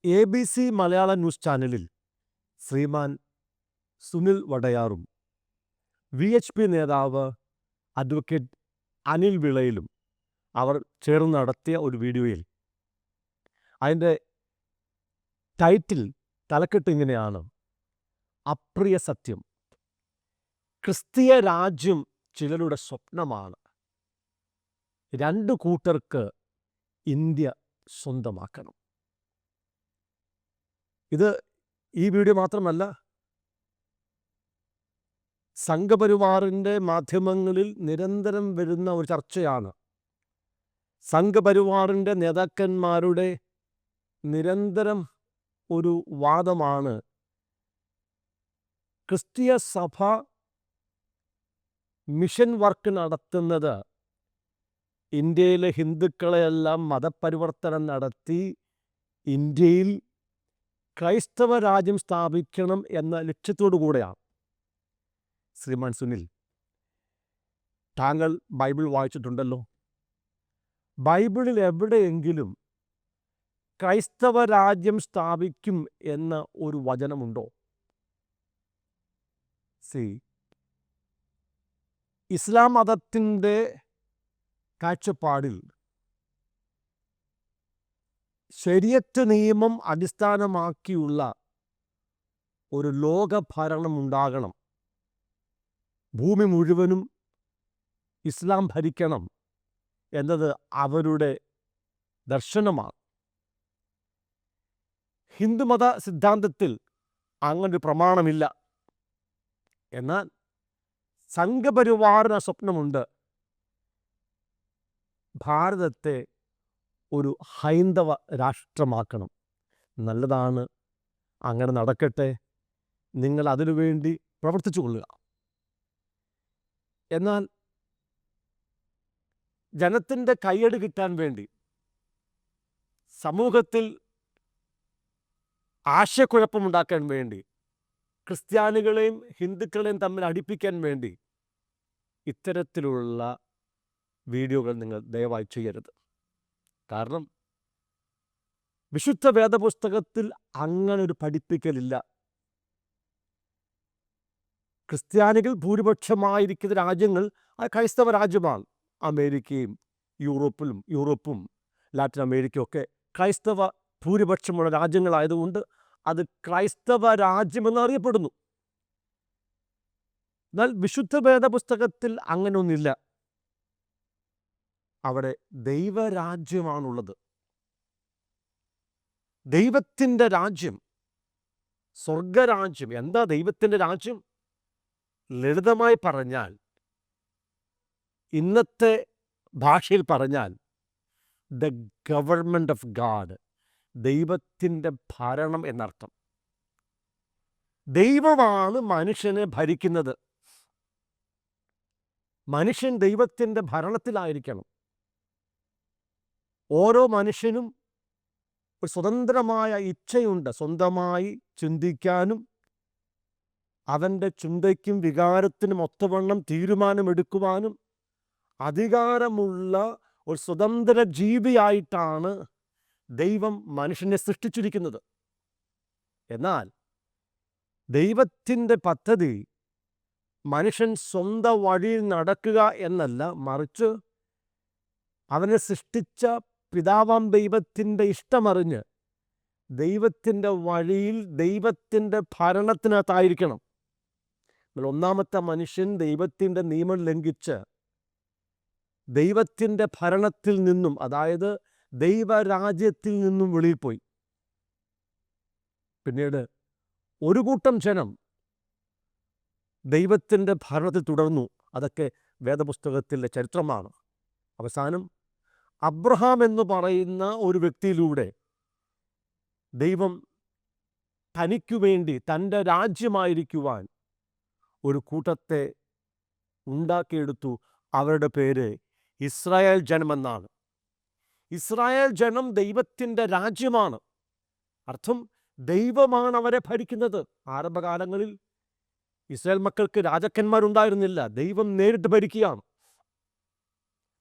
ABC മലയാള news ചാനലിൽ ശ്രീമാൻ Sunil വടയാറും VHP നേതാവ് advocate Anil വിളയിലും അവർ ചേർന്ന് നടത്തിയ ഒരു വീഡിയോയിൽ അതിൻ്റെ ടൈറ്റിൽ തലക്കെട്ട് ഇങ്ങനെയാണ്: അപ്രിയ സത്യം. ക്രിസ്തീയ രാജ്യം ചിലരുടെ സ്വപ്നമാണ്. രണ്ടു കൂട്ടർക്ക് ഇന്ത്യ സ്വന്തമാക്കണം. ഇത് ഈ വീഡിയോ മാത്രമല്ല, സംഘപരിവാറിൻ്റെ മാധ്യമങ്ങളിൽ നിരന്തരം വരുന്ന ഒരു ചർച്ചയാണ്. സംഘപരിവാറിൻ്റെ നേതാക്കന്മാരുടെ നിരന്തരം ഒരു വാദമാണ് ക്രിസ്തീയ സഭ മിഷൻ വർക്ക് നടത്തുന്നത് ഇന്ത്യയിലെ ഹിന്ദുക്കളെയെല്ലാം മതപരിവർത്തനം നടത്തി ഇന്ത്യയിൽ ക്രൈസ്തവ രാജ്യം സ്ഥാപിക്കണം എന്ന ലക്ഷ്യത്തോടു കൂടെയാണ്. ശ്രീമാൻ സുനിൽ, താങ്കൾ ബൈബിൾ വായിച്ചിട്ടുണ്ടല്ലോ. ബൈബിളിൽ എവിടെയെങ്കിലും ക്രൈസ്തവ രാജ്യം സ്ഥാപിക്കും എന്ന ഒരു വചനമുണ്ടോ? ഇസ്ലാം മതത്തിൻ്റെ കാഴ്ചപ്പാടിൽ ശരീഅത്ത് നിയമം അടിസ്ഥാനമാക്കിയുള്ള ഒരു ലോകഭരണം ഉണ്ടാകണം. ഭൂമി മുഴുവനും ഇസ്ലാം ഭരിക്കണം എന്നത് അവരുടെ ദർശനമാണ്. ഹിന്ദുമത സിദ്ധാന്തത്തിൽ അങ്ങനൊരു പ്രമാണമില്ല. എന്നാൽ സംഘപരിവാറിന് സ്വപ്നമുണ്ട്, ഭാരതത്തെ ഒരു ഹൈന്ദവ രാഷ്ട്രമാക്കണം. നല്ലതാണ്, അങ്ങനെ നടക്കട്ടെ. നിങ്ങൾ അതിനുവേണ്ടി പ്രവർത്തിച്ചു കൊള്ളുക. എന്നാൽ ജനത്തിൻ്റെ കയ്യടി കിട്ടാൻ വേണ്ടി, സമൂഹത്തിൽ ആശയക്കുഴപ്പമുണ്ടാക്കാൻ വേണ്ടി, ക്രിസ്ത്യാനികളെയും ഹിന്ദുക്കളെയും തമ്മിൽ അടുപ്പിക്കാൻ വേണ്ടി ഇത്തരത്തിലുള്ള വീഡിയോകൾ നിങ്ങൾ ദയവായി ചെയ്യരുത്. കാരണം വിശുദ്ധ വേദപുസ്തകത്തിൽ അങ്ങനൊരു പഠിപ്പിക്കലില്ല. ക്രിസ്ത്യാനികൾ ഭൂരിപക്ഷമായിരിക്കുന്ന രാജ്യങ്ങൾ അത് ക്രൈസ്തവ രാജ്യമാണ്. അമേരിക്കയും യൂറോപ്പും ലാറ്റിൻ അമേരിക്കയും ഒക്കെ ക്രൈസ്തവ ഭൂരിപക്ഷമുള്ള രാജ്യങ്ങളായതുകൊണ്ട് അത് ക്രൈസ്തവ രാജ്യമെന്നറിയപ്പെടുന്നു. എന്നാൽ വിശുദ്ധ വേദപുസ്തകത്തിൽ അങ്ങനെയൊന്നില്ല. അവിടെ ദൈവരാജ്യമാണുള്ളത്. ദൈവത്തിൻ്റെ രാജ്യം, സ്വർഗരാജ്യം. എന്താ ദൈവത്തിൻ്റെ രാജ്യം? ലളിതമായി പറഞ്ഞാൽ, ഇന്നത്തെ ഭാഷയിൽ പറഞ്ഞാൽ, ദ ഗവൺമെൻറ് ഓഫ് ഗാഡ്, ദൈവത്തിൻ്റെ ഭരണം എന്നർത്ഥം. ദൈവമാണ് മനുഷ്യനെ ഭരിക്കുന്നത്. മനുഷ്യൻ ദൈവത്തിൻ്റെ ഭരണത്തിലായിരിക്കണം. ഓരോ മനുഷ്യനും ഒരു സ്വതന്ത്രമായ ഇച്ഛയുണ്ട്, സ്വന്തമായി ചിന്തിക്കാനും അവൻ്റെ ചിന്തയ്ക്കും വികാരത്തിനും ഒത്തവണ്ണം തീരുമാനമെടുക്കുവാനും അധികാരമുള്ള ഒരു സ്വതന്ത്ര ജീവിയായിട്ടാണ് ദൈവം മനുഷ്യനെ സൃഷ്ടിച്ചിരിക്കുന്നത്. എന്നാൽ ദൈവത്തിൻ്റെ പദ്ധതി മനുഷ്യൻ സ്വന്തം വഴിയിൽ നടക്കുക എന്നല്ല, മറിച്ച് അവനെ സൃഷ്ടിച്ച പിതാവാം ദൈവത്തിൻ്റെ ഇഷ്ടമറിഞ്ഞ് ദൈവത്തിൻ്റെ വഴിയിൽ ദൈവത്തിൻ്റെ ഭരണത്തിനകത്തായിരിക്കണം. ഒന്നാമത്തെ മനുഷ്യൻ ദൈവത്തിൻ്റെ നിയമം ലംഘിച്ച് ദൈവത്തിൻ്റെ ഭരണത്തിൽ നിന്നും, അതായത് ദൈവരാജ്യത്തിൽ നിന്നും വെളിയിൽ പോയി. പിന്നീട് ഒരു കൂട്ടം ജനം ദൈവത്തിൻ്റെ ഭരണത്തിൽ തുടർന്നു. അതൊക്കെ വേദപുസ്തകത്തിലെ ചരിത്രമാണ്. അവസാനം അബ്രഹാം എന്ന് പറയുന്ന ഒരു വ്യക്തിയിലൂടെ ദൈവം തനിക്കു വേണ്ടി തൻ്റെ രാജ്യമായിരിക്കുവാൻ ഒരു കൂട്ടത്തെ ഉണ്ടാക്കിയെടുത്തു. അവരുടെ പേര് ഇസ്രായേൽ ജനമെന്നാണ്. ഇസ്രായേൽ ജനം ദൈവത്തിൻ്റെ രാജ്യമാണ്. അർത്ഥം, ദൈവമാണ് അവരെ ഭരിക്കുന്നത്. ആരംഭകാലങ്ങളിൽ ഇസ്രായേൽ മക്കൾക്ക് രാജാക്കന്മാരുണ്ടായിരുന്നില്ല, ദൈവം നേരിട്ട് ഭരിക്കുകയാണ്.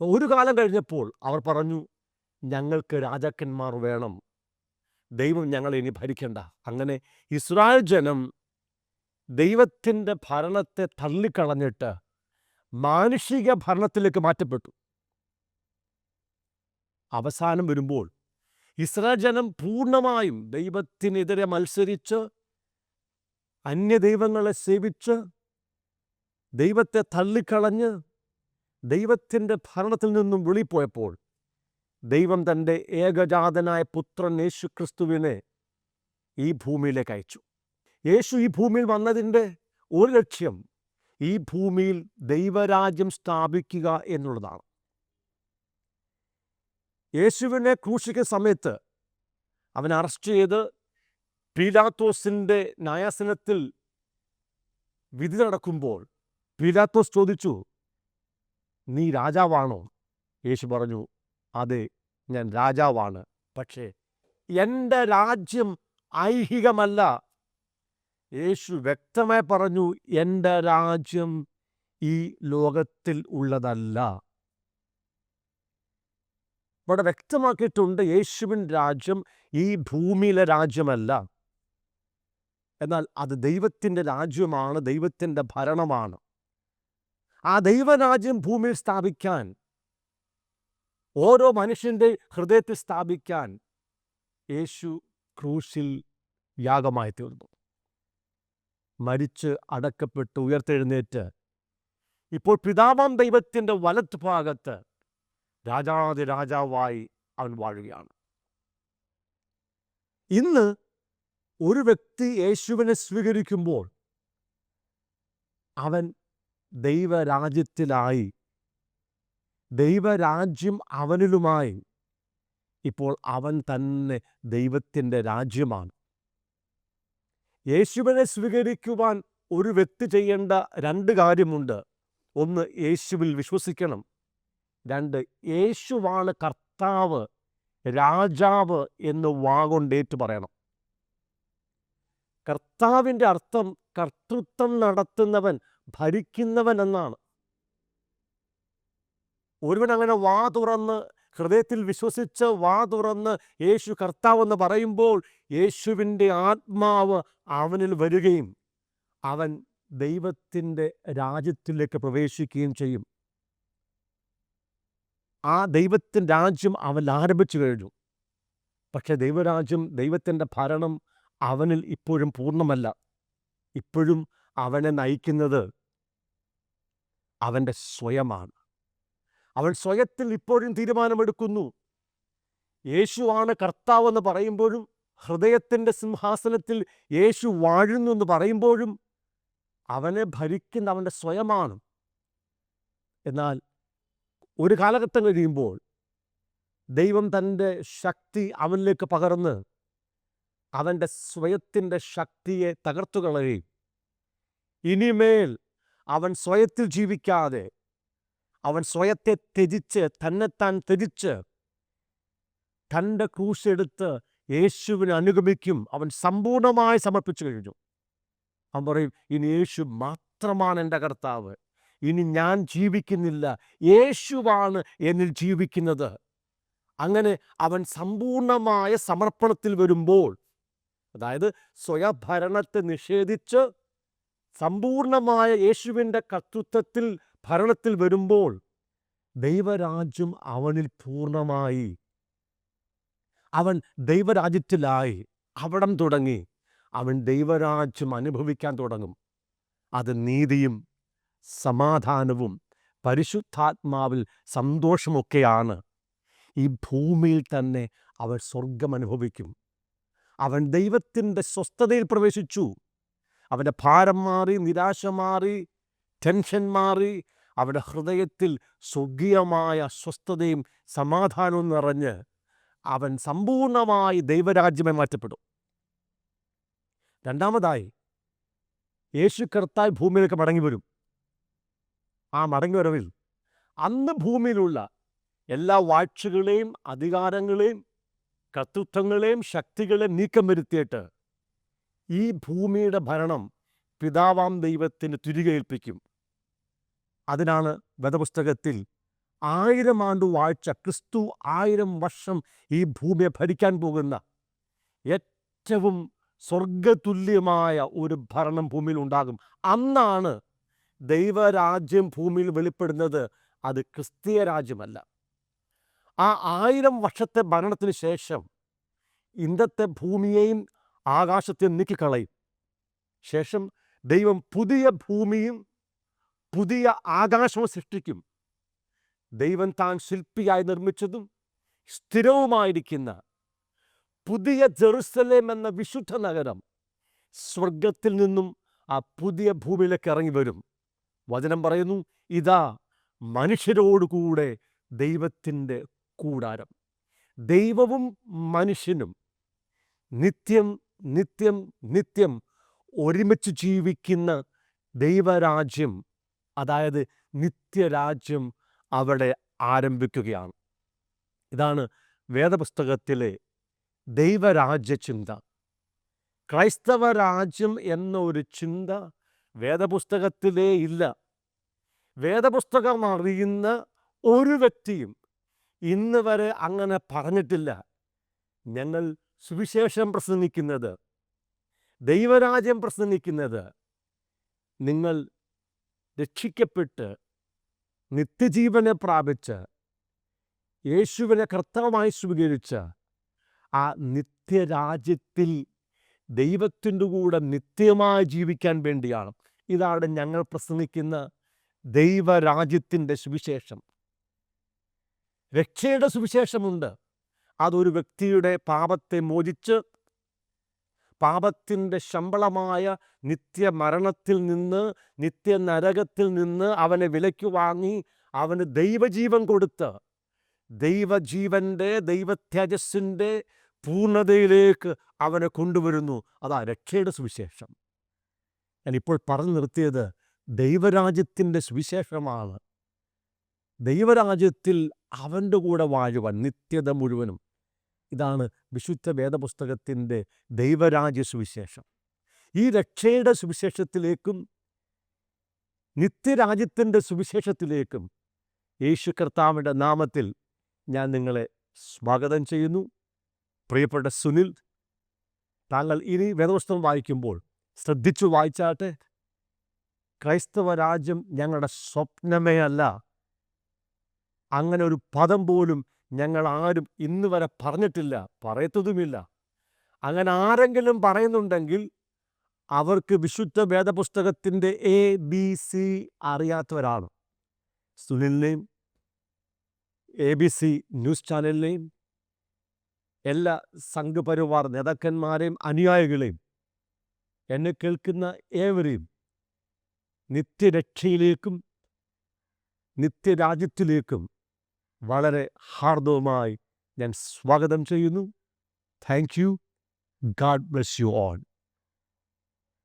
ഒരു കാലം കഴിഞ്ഞപ്പോൾ അവർ പറഞ്ഞു, ഞങ്ങൾക്ക് രാജാക്കന്മാർ വേണം, ദൈവം ഞങ്ങളെ ഇനി ഭരിക്കണ്ട. അങ്ങനെ ഇസ്രായേൽ ജനം ദൈവത്തിൻ്റെ ഭരണത്തെ തള്ളിക്കളഞ്ഞിട്ട് മാനുഷിക ഭരണത്തിലേക്ക് മാറ്റപ്പെട്ടു. അവസാനം വരുമ്പോൾ ഇസ്രായേൽ ജനം പൂർണ്ണമായും ദൈവത്തിനെതിരെ മത്സരിച്ച് അന്യദൈവങ്ങളെ സേവിച്ച് ദൈവത്തെ തള്ളിക്കളഞ്ഞ് ദൈവത്തിൻ്റെ ഭരണത്തിൽ നിന്നും വെളിപ്പോയപ്പോൾ ദൈവം തൻ്റെ ഏകജാതനായ പുത്രൻ യേശുക്രിസ്തുവിനെ ഈ ഭൂമിയിലേക്ക് അയച്ചു. യേശു ഈ ഭൂമിയിൽ വന്നതിൻ്റെ ഒരു ലക്ഷ്യം ഈ ഭൂമിയിൽ ദൈവരാജ്യം സ്ഥാപിക്കുക എന്നുള്ളതാണ്. യേശുവിനെ ക്രൂശിക്കുന്ന സമയത്ത് അവൻ അറസ്റ്റ് ചെയ്ത് പീലാത്തോസിൻ്റെ ന്യായാസനത്തിൽ വിധി നടക്കുമ്പോൾ പീലാത്തോസ് ചോദിച്ചു, നീ രാജാവാണോ? യേശു പറഞ്ഞു, അതെ, ഞാൻ രാജാവാണ്. പക്ഷേ എൻ്റെ രാജ്യം ഐഹികമല്ല. യേശു വ്യക്തമായി പറഞ്ഞു, എൻ്റെ രാജ്യം ഈ ലോകത്തിൽ ഉള്ളതല്ല. ഇവിടെ വ്യക്തമാക്കിയിട്ടുണ്ട്, യേശുവിൻ രാജ്യം ഈ ഭൂമിയിലെ രാജ്യമല്ല, എന്നാൽ അത് ദൈവത്തിൻ്റെ രാജ്യമാണ്, ദൈവത്തിൻ്റെ ഭരണമാണ്. ആ ദൈവരാജ്യം ഭൂമിയിൽ സ്ഥാപിക്കാൻ, ഓരോ മനുഷ്യൻ്റെ ഹൃദയത്തിൽ സ്ഥാപിക്കാൻ യേശു ക്രൂശിൽ യാഗമായി തീർന്നു. മരിച്ച് അടക്കപ്പെട്ട് ഉയർത്തെഴുന്നേറ്റ് ഇപ്പോൾ പിതാവാം ദൈവത്തിൻ്റെ വലത്ത് ഭാഗത്ത് രാജാവായി അവൻ വാഴുകയാണ്. ഇന്ന് ഒരു വ്യക്തി യേശുവിനെ സ്വീകരിക്കുമ്പോൾ അവൻ ദൈവരാജ്യത്തിലായി, ദൈവരാജ്യം അവനിലുമായി. ഇപ്പോൾ അവൻ തന്നെ ദൈവത്തിൻ്റെ രാജ്യമാണ്. യേശുവിനെ സ്വീകരിക്കുവാൻ ഒരു വ്യക്തി ചെയ്യേണ്ട 2 കാര്യമുണ്ട്. ഒന്ന്, യേശുവിൽ വിശ്വസിക്കണം. 2, യേശുവാണ് കർത്താവ്, രാജാവ് എന്ന് വാഗൊണ്ടേറ്റ് പറയണം. കർത്താവിൻ്റെ അർത്ഥം കർത്തൃത്വം നടത്തുന്നവൻ, ഭരിക്കുന്നവൻ എന്നാണ്. ഒരുവൻ അങ്ങനെ വാ തുറന്ന്, ഹൃദയത്തിൽ വിശ്വസിച്ച് വാ തുറന്ന് യേശു കർത്താവെന്ന് പറയുമ്പോൾ യേശുവിൻ്റെ ആത്മാവ് അവനിൽ വരികയും അവൻ ദൈവത്തിൻ്റെ രാജ്യത്തിലേക്ക് പ്രവേശിക്കുകയും ചെയ്യും. ആ ദൈവത്തിൻ്റെ രാജ്യം അവൻ ആരംഭിച്ചു കഴിഞ്ഞു. പക്ഷേ ദൈവരാജ്യം, ദൈവത്തിൻ്റെ ഭരണം അവനിൽ ഇപ്പോഴും പൂർണ്ണമല്ല. ഇപ്പോഴും അവനെ നയിക്കുന്നത് അവൻ്റെ സ്വയമാണ്. അവൻ സ്വയത്തിൽ ഇപ്പോഴും തീരുമാനമെടുക്കുന്നു. യേശുവാണ് കർത്താവെന്ന് പറയുമ്പോഴും, ഹൃദയത്തിൻ്റെ സിംഹാസനത്തിൽ യേശു വാഴുന്നു എന്ന് പറയുമ്പോഴും അവനെ ഭരിക്കുന്ന അവൻ്റെ സ്വയമാണ്. എന്നാൽ ഒരു കാലഘട്ടം കഴിയുമ്പോൾ ദൈവം തൻ്റെ ശക്തി അവനിലേക്ക് പകർന്ന് അവൻ്റെ സ്വയത്തിൻ്റെ ശക്തിയെ തകർത്തു കളയുകയും ഇനിമേൽ അവൻ സ്വയത്തിൽ ജീവിക്കാതെ അവൻ സ്വയത്തെ ത്യജിച്ച്, തന്നെത്താൻ ത്യജിച്ച് തൻ്റെ ക്രൂശെടുത്ത് യേശുവിനെ അനുഗമിക്കും. അവൻ സമ്പൂർണ്ണമായി സമർപ്പിച്ചു കഴിഞ്ഞു. അവൻ പറയും, ഇനി യേശു മാത്രമാണ് എൻ്റെ കർത്താവ്. ഇനി ഞാൻ ജീവിക്കുന്നില്ല, യേശുവാണ് എന്നിൽ ജീവിക്കുന്നത്. അങ്ങനെ അവൻ സമ്പൂർണമായ സമർപ്പണത്തിൽ വരുമ്പോൾ, അതായത് സ്വയഭരണത്തെ നിഷേധിച്ച് സമ്പൂർണമായ യേശുവിൻ്റെ കർത്തൃത്വത്തിൽ, ഭരണത്തിൽ വരുമ്പോൾ ദൈവരാജ്യം അവനിൽ പൂർണ്ണമായി. അവൻ ദൈവരാജ്യത്തിലായി. അവിടം തുടങ്ങി അവൻ ദൈവരാജ്യം അനുഭവിക്കാൻ തുടങ്ങും. അത് നീതിയും സമാധാനവും പരിശുദ്ധാത്മാവിൽ സന്തോഷമൊക്കെയാണ്. ഈ ഭൂമിയിൽ തന്നെ അവൻ സ്വർഗം അനുഭവിക്കും. അവൻ ദൈവത്തിൻ്റെ സ്വസ്ഥതയിൽ പ്രവേശിച്ചു. അവൻ്റെ ഭാരം മാറി, നിരാശ മാറി, ടെൻഷൻ മാറി. അവൻ്റെ ഹൃദയത്തിൽ സ്വർഗീയമായ സ്വസ്ഥതയും സമാധാനവും നിറഞ്ഞ് അവൻ സമ്പൂർണമായി ദൈവരാജ്യമായി മാറ്റപ്പെടും. രണ്ടാമതായി, യേശു കർത്താവ് ഭൂമിയിലേക്ക് മടങ്ങി വരും. ആ മടങ്ങിവരവിൽ അന്ന് ഭൂമിയിലുള്ള എല്ലാ വാഴ്ചകളെയും അധികാരങ്ങളെയും കർത്തൃത്വങ്ങളെയും ശക്തികളെയും നീക്കം വരുത്തിയിട്ട് ഈ ഭൂമിയുടെ ഭരണം പിതാവാം ദൈവത്തിന് തിരികെ ഏൽപ്പിക്കും. അതിനാണ് വേദപുസ്തകത്തിൽ 1000 ആണ്ട് വാഴ്ച, ക്രിസ്തു 1000 വർഷം ഈ ഭൂമിയെ ഭരിക്കാൻ പോകുന്ന ഏറ്റവും സ്വർഗതുല്യമായ ഒരു ഭരണം ഭൂമിയിൽ ഉണ്ടാകും. അന്നാണ് ദൈവരാജ്യം ഭൂമിയിൽ വെളിപ്പെടുന്നത്. അത് ക്രിസ്തീയ രാജ്യമല്ല. ആ 1000 വർഷത്തെ ഭരണത്തിന് ശേഷം ഇന്നത്തെ ഭൂമിയെയും ആകാശത്തെയും നീക്കിക്കളയും. ശേഷം ദൈവം പുതിയ ഭൂമിയും പുതിയ ആകാശവും സൃഷ്ടിക്കും. ദൈവം താൻ ശില്പിയായി നിർമ്മിച്ചതും സ്ഥിരവുമായിരിക്കുന്ന പുതിയ ജെറുസലേം എന്ന വിശുദ്ധ നഗരം സ്വർഗത്തിൽ നിന്നും ആ പുതിയ ഭൂമിയിലേക്ക് ഇറങ്ങി വരും. വചനം പറയുന്നു, ഇതാ മനുഷ്യരോടുകൂടെ ദൈവത്തിൻ്റെ കൂടാരം. ദൈവവും മനുഷ്യനും നിത്യം നിത്യം നിത്യം ഒരുമിച്ച് ജീവിക്കുന്ന ദൈവരാജ്യം, അതായത് നിത്യരാജ്യം അവിടെ ആരംഭിക്കുകയാണ്. ഇതാണ് വേദപുസ്തകത്തിലെ ദൈവരാജ്യ ചിന്ത. ക്രൈസ്തവ രാജ്യം എന്ന ഒരു ചിന്ത വേദപുസ്തകത്തിലേ ഇല്ല. വേദപുസ്തകം അറിയുന്ന ഒരു വ്യക്തിയും ഇന്ന് വരെ അങ്ങനെ പറഞ്ഞിട്ടില്ല. ഞങ്ങൾ സുവിശേഷം പ്രസംഗിക്കുന്നത്, ദൈവരാജ്യം പ്രസംഗിക്കുന്നത്, നിങ്ങൾ രക്ഷിക്കപ്പെട്ട് നിത്യജീവനെ പ്രാപിച്ച് യേശുവിനെ കർത്താവായി സ്വീകരിച്ച് ആ നിത്യരാജ്യത്തിൽ ദൈവത്തിൻ്റെ കൂടെ നിത്യമായി ജീവിക്കാൻ വേണ്ടിയാണ്. ഇതാണ് ഞങ്ങൾ പ്രസംഗിക്കുന്ന ദൈവരാജ്യത്തിൻ്റെ സുവിശേഷം. രക്ഷയുടെ സുവിശേഷമുണ്ട്. അതൊരു വ്യക്തിയുടെ പാപത്തെ മോചിച്ച് പാപത്തിൻ്റെ ശമ്പളമായ നിത്യമരണത്തിൽ നിന്ന്, നിത്യനരകത്തിൽ നിന്ന് അവനെ വിലയ്ക്ക് വാങ്ങി അവന് ദൈവജീവൻ കൊടുത്ത് ദൈവജീവൻ്റെ ദൈവതേജസ്സിൻ്റെ പൂർണ്ണതയിലേക്ക് അവനെ കൊണ്ടുവരുന്നു. അതാ രക്ഷയുടെ സുവിശേഷം. ഞാനിപ്പോൾ പറഞ്ഞു നിർത്തിയത് ദൈവരാജ്യത്തിൻ്റെ സുവിശേഷമാണ്. ദൈവരാജ്യത്തിൽ അവൻ്റെ കൂടെ വാഴുവാൻ നിത്യത മുഴുവനും. ഇതാണ് വിശുദ്ധ വേദപുസ്തകത്തിൻ്റെ ദൈവരാജ്യ സുവിശേഷം. ഈ രക്ഷയുടെ സുവിശേഷത്തിലേക്കും നിത്യരാജ്യത്തിൻ്റെ സുവിശേഷത്തിലേക്കും യേശു കർത്താവിൻ്റെ നാമത്തിൽ ഞാൻ നിങ്ങളെ സ്വാഗതം ചെയ്യുന്നു. പ്രിയപ്പെട്ട സുനിൽ, താങ്കൾ ഇനി വേദപുസ്തകം വായിക്കുമ്പോൾ ശ്രദ്ധിച്ചു വായിച്ചാട്ടെ. ക്രൈസ്തവ രാജ്യം ഞങ്ങളുടെ സ്വപ്നമേ അല്ല. അങ്ങനെ ഒരു പദം പോലും ഞങ്ങൾ ആരും ഇന്ന് വരെ പറഞ്ഞിട്ടില്ല, പറയത്തതുമില്ല. അങ്ങനെ ആരെങ്കിലും പറയുന്നുണ്ടെങ്കിൽ അവർക്ക് വിശുദ്ധ വേദപുസ്തകത്തിൻ്റെ ABC അറിയാത്തവരാണ്. സുനിലിനെയും ABC ന്യൂസ് ചാനലിനെയും എല്ലാ സംഘപരിവാർ നേതാക്കന്മാരെയും അനുയായികളെയും എന്നെ കേൾക്കുന്ന ഏവരെയും നിത്യരക്ഷയിലേക്കും നിത്യരാജ്യത്തിലേക്കും വളരെ ഹാർദവമായി ഞാൻ സ്വാഗതം ചെയ്യുന്നു. Thank you. God bless you all.